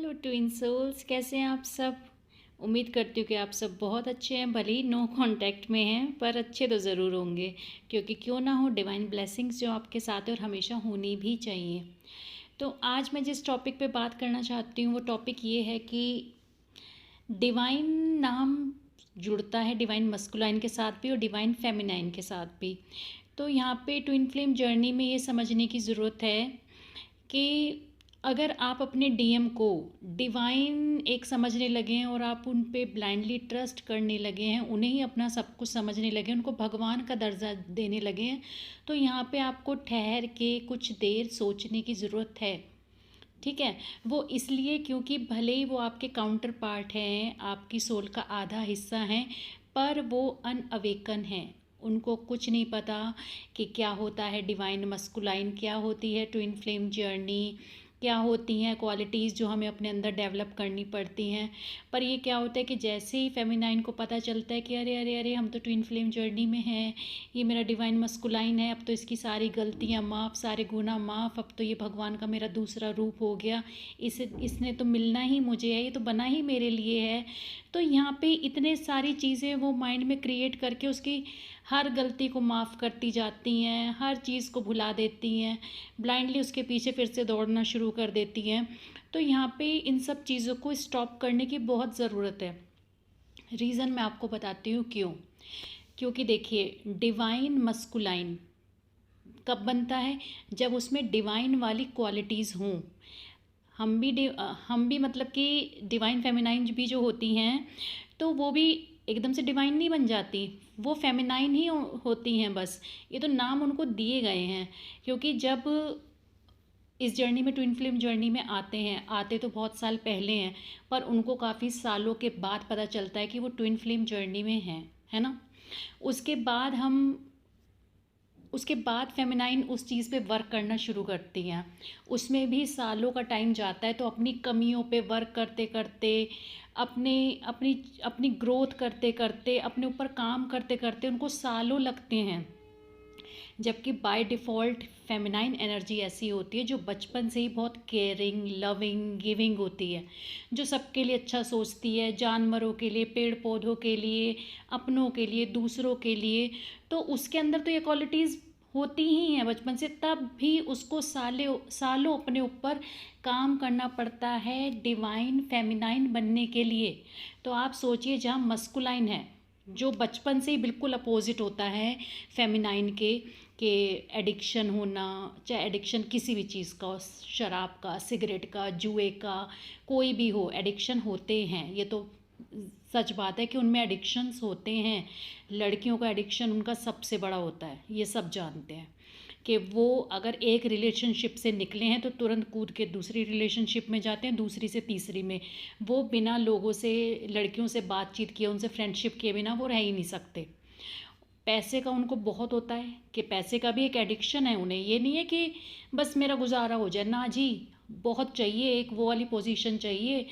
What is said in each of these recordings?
Hello twin souls, कैसे हैं आप सब। उम्मीद करती हूँ कि आप सब बहुत अच्छे हैं, भले ही नो कांटेक्ट में हैं पर अच्छे तो ज़रूर होंगे, क्योंकि क्यों ना हो डिवाइन ब्लेसिंग्स जो आपके साथ है और हमेशा होनी भी चाहिए। तो आज मैं जिस टॉपिक पे बात करना चाहती हूँ वो टॉपिक ये है कि डिवाइन नाम जुड़ता है डिवाइन मस्कुलाइन के साथ भी और डिवाइन फेमिनाइन के साथ भी। तो यहाँ पे ट्विन फ्लेम जर्नी में ये समझने की ज़रूरत है कि अगर आप अपने डीएम को डिवाइन एक समझने लगे हैं और आप उन पे ब्लाइंडली ट्रस्ट करने लगे हैं, उन्हें ही अपना सब कुछ समझने लगे हैं, उनको भगवान का दर्जा देने लगे हैं, तो यहाँ पे आपको ठहर के कुछ देर सोचने की ज़रूरत है। ठीक है, वो इसलिए क्योंकि भले ही वो आपके काउंटर पार्ट हैं, आपकी सोल का आधा हिस्सा हैं, पर वो अनअवेकन हैं। उनको कुछ नहीं पता कि क्या होता है डिवाइन मस्कुलाइन, क्या होती है ट्विन फ्लेम जर्नी, क्या होती हैं क्वालिटीज़ जो हमें अपने अंदर डेवलप करनी पड़ती हैं। पर ये क्या होता है कि जैसे ही फेमिनाइन को पता चलता है कि अरे अरे अरे हम तो ट्विन फ्लेम जर्नी में हैं, ये मेरा डिवाइन मस्कुलाइन है, अब तो इसकी सारी गलतियाँ माफ़, सारे गुनाह माफ़, अब तो ये भगवान का मेरा दूसरा रूप हो गया, इसने तो मिलना ही मुझे है, ये तो बना ही मेरे लिए है। तो यहाँ पे इतने सारी चीज़ें वो माइंड में क्रिएट करके उसकी हर गलती को माफ़ करती जाती हैं, हर चीज़ को भुला देती हैं, ब्लाइंडली उसके पीछे फिर से दौड़ना शुरू कर देती हैं। तो यहाँ पे इन सब चीज़ों को स्टॉप करने की बहुत ज़रूरत है। रीज़न मैं आपको बताती हूँ क्यों। क्योंकि देखिए, डिवाइन मस्कुलाइन कब बनता है, जब उसमें डिवाइन वाली क्वालिटीज़ हों। हम भी मतलब कि डिवाइन फेमिनाइन भी जो होती हैं, तो वो भी एकदम से डिवाइन नहीं बन जाती, वो फेमिनाइन ही होती हैं बस। ये तो नाम उनको दिए गए हैं, क्योंकि जब इस जर्नी में ट्विन फ्लेम जर्नी में आते तो बहुत साल पहले हैं, पर उनको काफ़ी सालों के बाद पता चलता है कि वो ट्विन फ्लेम जर्नी में हैं, है ना। उसके बाद उसके बाद फेमिनाइन उस चीज़ पे वर्क करना शुरू करती हैं। उसमें भी सालों का टाइम जाता है, तो अपनी कमियों पे वर्क करते करते, अपने अपनी अपनी ग्रोथ करते करते, अपने ऊपर काम करते करते उनको सालों लगते हैं। जबकि बाय डिफ़ॉल्ट फेमिनाइन एनर्जी ऐसी होती है जो बचपन से ही बहुत केयरिंग, लविंग, गिविंग होती है, जो सबके लिए अच्छा सोचती है, जानवरों के लिए, पेड़ पौधों के लिए, अपनों के लिए, दूसरों के लिए। तो उसके अंदर तो ये क्वालिटीज़ होती ही हैं बचपन से, तब भी उसको सालों सालों अपने ऊपर काम करना पड़ता है डिवाइन फेमिनाइन बनने के लिए। तो आप सोचिए, जहाँ मस्कुलाइन है जो बचपन से ही बिल्कुल अपोजिट होता है फेमिनाइन के एडिक्शन होना, चाहे एडिक्शन किसी भी चीज़ का, शराब का, सिगरेट का, जुए का, कोई भी हो, एडिक्शन होते हैं। ये तो सच बात है कि उनमें एडिक्शंस होते हैं। लड़कियों का एडिक्शन उनका सबसे बड़ा होता है, ये सब जानते हैं कि वो अगर एक रिलेशनशिप से निकले हैं तो तुरंत कूद के दूसरी रिलेशनशिप में जाते हैं, दूसरी से तीसरी में। वो बिना लोगों से, लड़कियों से बातचीत किए, उनसे फ्रेंडशिप किए बिना वो रह ही नहीं सकते। पैसे का उनको बहुत होता है कि पैसे का भी एक एडिक्शन है उन्हें। ये नहीं है कि बस मेरा गुजारा हो जाए, ना जी, बहुत चाहिए, एक वो वाली पोजीशन चाहिए,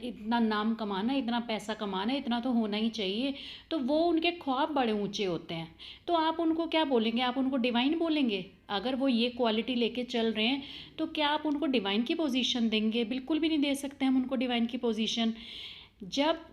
इतना नाम कमाना है, इतना पैसा कमाना है, इतना तो होना ही चाहिए। तो वो उनके ख्वाब बड़े ऊंचे होते हैं। तो आप उनको क्या बोलेंगे, आप उनको डिवाइन बोलेंगे? अगर वो ये क्वालिटी लेके चल रहे हैं तो क्या आप उनको डिवाइन की पोजीशन देंगे? बिल्कुल भी नहीं दे सकते हम उनको डिवाइन की पोजीशन। जब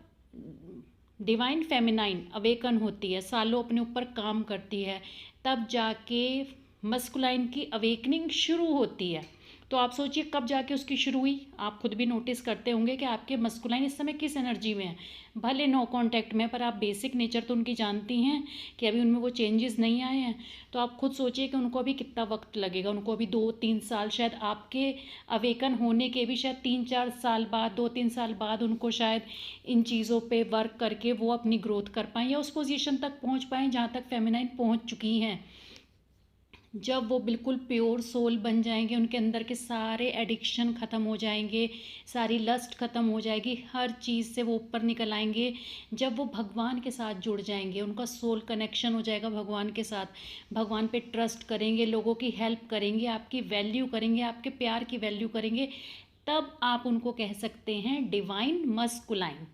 डिवाइन फेमिनाइन अवेकन होती है, सालों अपने ऊपर काम करती है, तब जाके मस्कुलाइन की अवेकनिंग शुरू होती है। तो आप सोचिए कब जाके उसकी शुरू हुई। आप खुद भी नोटिस करते होंगे कि आपके मस्कुलाइन इस समय किस एनर्जी में है। भले नो कांटेक्ट में, पर आप बेसिक नेचर तो उनकी जानती हैं कि अभी उनमें वो चेंजेस नहीं आए हैं। तो आप खुद सोचिए कि उनको अभी कितना वक्त लगेगा। उनको अभी 2-3 साल, शायद आपके अवेकन होने के भी शायद 3-4 साल बाद, 2-3 साल बाद उनको शायद इन चीज़ों पे वर्क करके वो अपनी ग्रोथ कर पाएँ या उस पोजीशन तक पहुंच पाएँ जहाँ तक फेमिनाइन पहुंच चुकी हैं। जब वो बिल्कुल प्योर सोल बन जाएंगे, उनके अंदर के सारे एडिक्शन ख़त्म हो जाएंगे, सारी लस्ट ख़त्म हो जाएगी, हर चीज़ से वो ऊपर निकल आएंगे। जब वो भगवान के साथ जुड़ जाएंगे, उनका सोल कनेक्शन हो जाएगा भगवान के साथ, भगवान पे ट्रस्ट करेंगे, लोगों की हेल्प करेंगे, आपकी वैल्यू करेंगे, आपके प्यार की वैल्यू करेंगे, तब आप उनको कह सकते हैं डिवाइन मस्कुलाइन।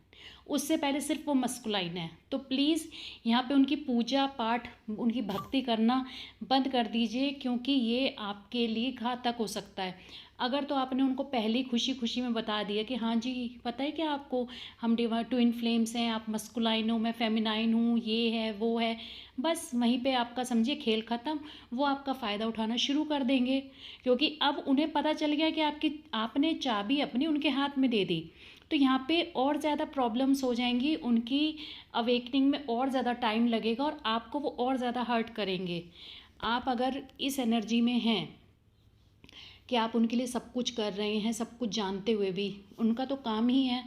उससे पहले सिर्फ वो मस्कुलाइन है। तो प्लीज़ यहाँ पे उनकी पूजा पाठ, उनकी भक्ति करना बंद कर दीजिए, क्योंकि ये आपके लिए घातक हो सकता है। अगर तो आपने उनको पहले ही खुशी खुशी में बता दिया कि हाँ जी, पता है क्या आपको, हम ट्विन फ्लेम्स हैं, आप मस्कुलाइन हो, मैं फेमिनाइन हूँ, ये है वो है, बस वहीं पे आपका समझिए खेल ख़त्म। वो आपका फ़ायदा उठाना शुरू कर देंगे, क्योंकि अब उन्हें पता चल गया कि आपने चाबी अपनी उनके हाथ में दे दी। तो यहाँ पे और ज़्यादा प्रॉब्लम्स हो जाएंगी, उनकी अवेकनिंग में और ज़्यादा टाइम लगेगा और आपको वो और ज़्यादा हर्ट करेंगे। आप अगर इस एनर्जी में हैं कि आप उनके लिए सब कुछ कर रहे हैं, सब कुछ जानते हुए भी, उनका तो काम ही है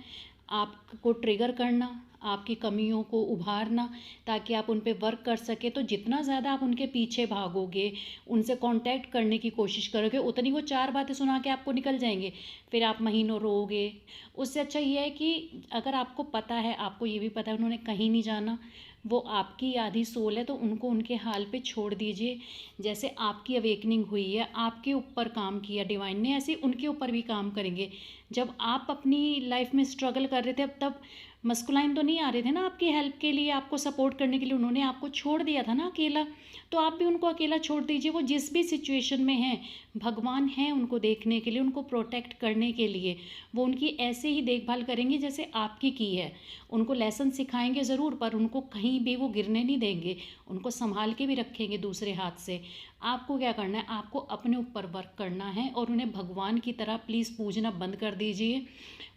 आपको ट्रिगर करना, आपकी कमियों को उभारना, ताकि आप उन पे वर्क कर सके। तो जितना ज़्यादा आप उनके पीछे भागोगे, उनसे कांटेक्ट करने की कोशिश करोगे, उतनी वो 4 बातें सुना के आपको निकल जाएंगे, फिर आप महीनों रोओगे। उससे अच्छा ये है कि अगर आपको पता है, आपको ये भी पता है उन्होंने कहीं नहीं जाना, वो आपकी आधी सोल है, तो उनको उनके हाल पे छोड़ दीजिए। जैसे आपकी अवेकनिंग हुई है, आपके ऊपर काम किया डिवाइन ने, ऐसे उनके ऊपर भी काम करेंगे। जब आप अपनी लाइफ में स्ट्रगल कर रहे थे, अब तब मस्कुलाइन तो नहीं आ रहे थे ना आपकी हेल्प के लिए, आपको सपोर्ट करने के लिए, उन्होंने आपको छोड़ दिया था ना अकेला। तो आप भी उनको अकेला छोड़ दीजिए। वो जिस भी सिचुएशन में हैं, भगवान हैं उनको देखने के लिए, उनको प्रोटेक्ट करने के लिए। वो उनकी ऐसे ही देखभाल करेंगे जैसे आपकी की है। उनको लेसन सिखाएंगे ज़रूर, पर उनको कहीं भी वो गिरने नहीं देंगे, उनको संभाल के भी रखेंगे दूसरे हाथ से। आपको क्या करना है, आपको अपने ऊपर वर्क करना है और उन्हें भगवान की तरह प्लीज़ पूजना बंद कर दीजिए,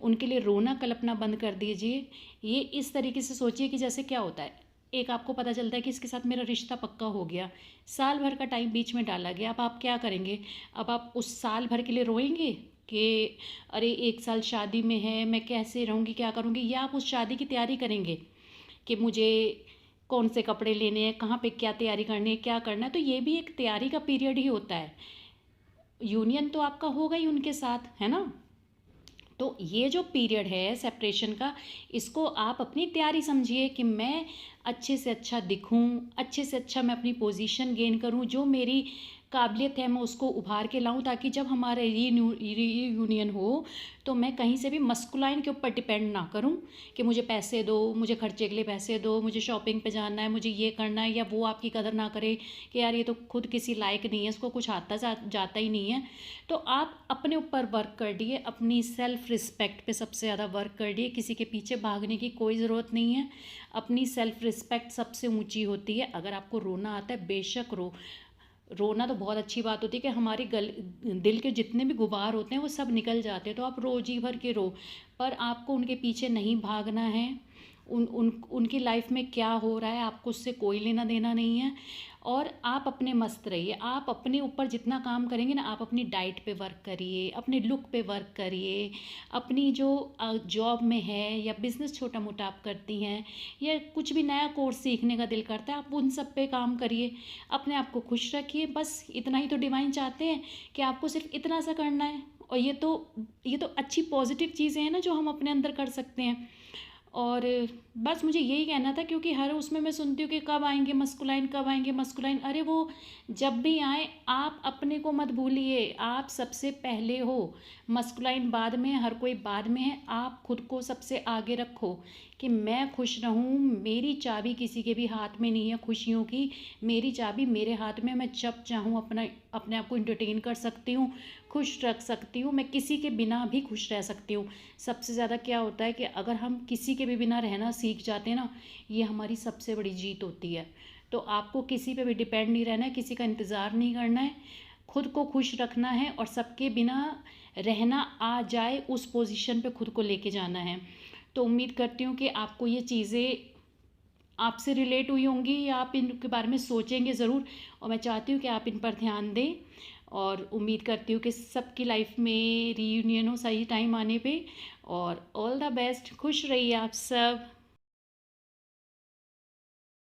उनके लिए रोना कल्पना बंद कर दीजिए। ये इस तरीके से सोचिए कि जैसे क्या होता है, एक आपको पता चलता है कि इसके साथ मेरा रिश्ता पक्का हो गया, साल भर का टाइम बीच में डाला गया, अब आप क्या करेंगे? अब आप उस साल भर के लिए रोएंगे कि अरे 1 साल शादी में है, मैं कैसे रहूँगी, क्या करूँगी? या आप उस शादी की तैयारी करेंगे कि मुझे कौन से कपड़े लेने हैं, कहाँ पे क्या तैयारी करनी है, क्या करना है? तो ये भी एक तैयारी का पीरियड ही होता है। यूनियन तो आपका होगा ही उनके साथ, है ना? तो ये जो पीरियड है सेपरेशन का, इसको आप अपनी तैयारी समझिए कि मैं अच्छे से अच्छा दिखूं, अच्छे से अच्छा मैं अपनी पोजीशन गेन करूं, जो मेरी काबिलियत है मैं उसको उभार के लाऊं, ताकि जब हमारे रीयूनियन हो तो मैं कहीं से भी मस्कुलाइन के ऊपर डिपेंड ना करूं कि मुझे पैसे दो, मुझे खर्चे के लिए पैसे दो, मुझे शॉपिंग पे जाना है, मुझे ये करना है, या वो आपकी कदर ना करे कि यार ये तो खुद किसी लायक नहीं है, इसको कुछ आता जाता ही नहीं है। तो आप अपने ऊपर वर्क कर दिए, अपनी सेल्फ रिस्पेक्ट पे सबसे ज़्यादा वर्क कर दिए। किसी के पीछे भागने की कोई ज़रूरत नहीं है, अपनी सेल्फ रिस्पेक्ट सबसे ऊंची होती है। अगर आपको रोना आता है बेशक रोना तो बहुत अच्छी बात होती है कि हमारे दिल के जितने भी गुबार होते हैं वो सब निकल जाते हैं, तो आप रो, जी भर के रो, पर आपको उनके पीछे नहीं भागना है। उनकी लाइफ में क्या हो रहा है आपको उससे कोई लेना देना नहीं है। और आप अपने मस्त रहिए, आप अपने ऊपर जितना काम करेंगे ना, आप अपनी डाइट पे वर्क करिए, अपने लुक पे वर्क करिए, अपनी जो जॉब में है या बिज़नेस छोटा मोटा आप करती हैं, या कुछ भी नया कोर्स सीखने का दिल करता है, आप उन सब पे काम करिए, अपने आप को खुश रखिए। बस इतना ही तो डिवाइन चाहते हैं कि आपको सिर्फ इतना सा करना है। और ये तो अच्छी पॉजिटिव चीज़ें हैं ना जो हम अपने अंदर कर सकते हैं। और बस मुझे यही कहना था, क्योंकि हर उसमें मैं सुनती हूँ कि कब आएंगे मस्कुलाइन, कब आएंगे मस्कुलाइन। अरे वो जब भी आए, आप अपने को मत भूलिए, आप सबसे पहले हो। मस्कुलाइन बाद में, हर कोई बाद में है। आप खुद को सबसे आगे रखो कि मैं खुश रहूँ, मेरी चाबी किसी के भी हाथ में नहीं है खुशियों की, मेरी चाबी मेरे हाथ में, मैं जब चाहूँ अपने आप को इंटरटेन कर सकती हूँ, खुश रख सकती हूँ, मैं किसी के बिना भी खुश रह सकती हूँ। सबसे ज़्यादा क्या होता है कि अगर हम किसी के भी बिना रहना सीख जाते हैं ना, ये हमारी सबसे बड़ी जीत होती है। तो आपको किसी पे भी डिपेंड नहीं रहना है, किसी का इंतज़ार नहीं करना है, खुद को खुश रखना है और सबके बिना रहना आ जाए उस पोजीशन पे खुद को लेके जाना है। तो उम्मीद करती हूँ कि आपको ये चीज़ें आपसे रिलेट हुई होंगी, या आप इनके बारे में सोचेंगे ज़रूर, और मैं चाहती हूँ कि आप इन पर ध्यान दें। और उम्मीद करती हूँ कि सबकी लाइफ में रीयूनियन हो सही टाइम आने पे। और ऑल द बेस्ट, खुश रहिए आप सब।